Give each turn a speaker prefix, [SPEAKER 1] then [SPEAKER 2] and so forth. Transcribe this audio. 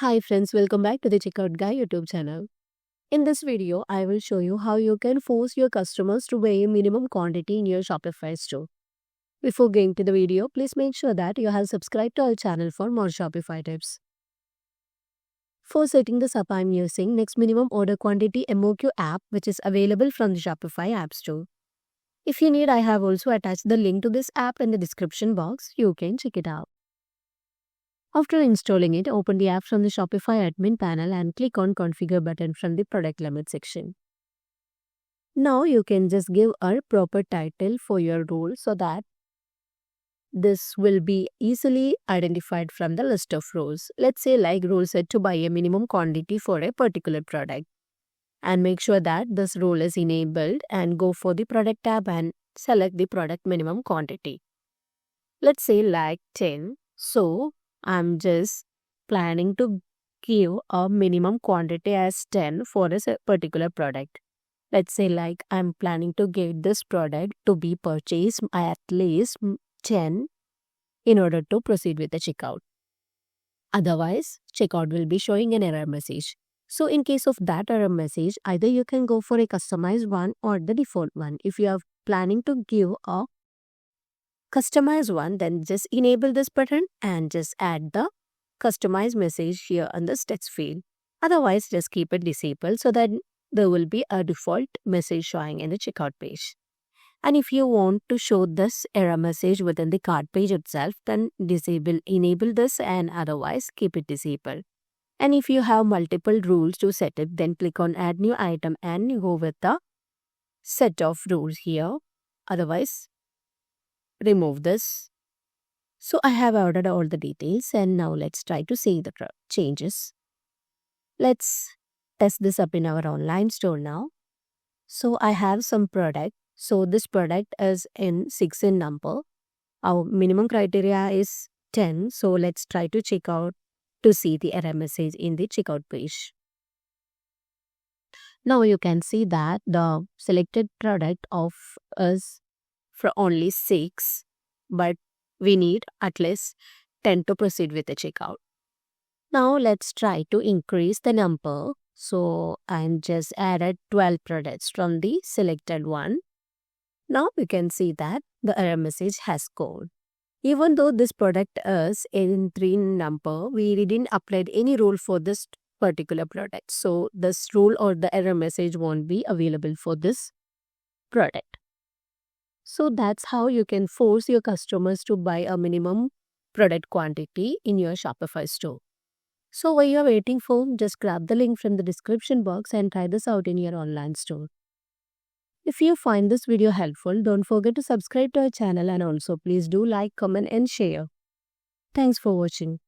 [SPEAKER 1] Hi friends, welcome back to the Checkout Guy YouTube channel. In this video, I will show you how you can force your customers to buy a minimum quantity in your Shopify store. Before going to the video, please make sure that you have subscribed to our channel for more Shopify tips. For setting this up, I am using Next Minimum Order Quantity MOQ app, which is available from the Shopify App Store. If you need, I have also attached the link to this app in the description box. You can check it out. After installing it, open the app from the Shopify admin panel and click on Configure button from the Product Limit section. Now you can just give a proper title for your role so that this will be easily identified from the list of roles. Let's say like role set to buy a minimum quantity for a particular product. And make sure that this role is enabled and go for the Product tab and select the product minimum quantity. Let's say like 10. So I'm just planning to give a minimum quantity as 10 for a particular product. Let's say like I'm planning to get this product to be purchased at least 10 in order to proceed with the checkout. Otherwise, checkout will be showing an error message. So in case of that error message, either you can go for a customized one or the default one. If you are planning to give a customize one, then just enable this button and just add the customize message here on the text field. Otherwise, just keep it disabled so that there will be a default message showing in the checkout page. And if you want to show this error message within the cart page itself, then enable this, and otherwise keep it disabled. And if you have multiple rules to set it, then click on add new item and go with the set of rules here. Otherwise, remove this. So I have ordered all the details, and now let's try to see the changes. Let's test this up in our online store now. So I have some product. So this product is in 6 in number. Our minimum criteria is 10. So let's try to check out to see the error message in the checkout page. Now you can see that the selected product of is for only 6, but we need at least 10 to proceed with the checkout. Now let's try to increase the number. So I'm just added 12 products from the selected one. Now we can see that the error message has gone. Even though this product is in 3 number, we didn't apply any rule for this particular product. So this rule or the error message won't be available for this product. So that's how you can force your customers to buy a minimum product quantity in your Shopify store. So while you're waiting for, just grab the link from the description box and try this out in your online store. If you find this video helpful, don't forget to subscribe to our channel, and also please do like, comment and share. Thanks for watching.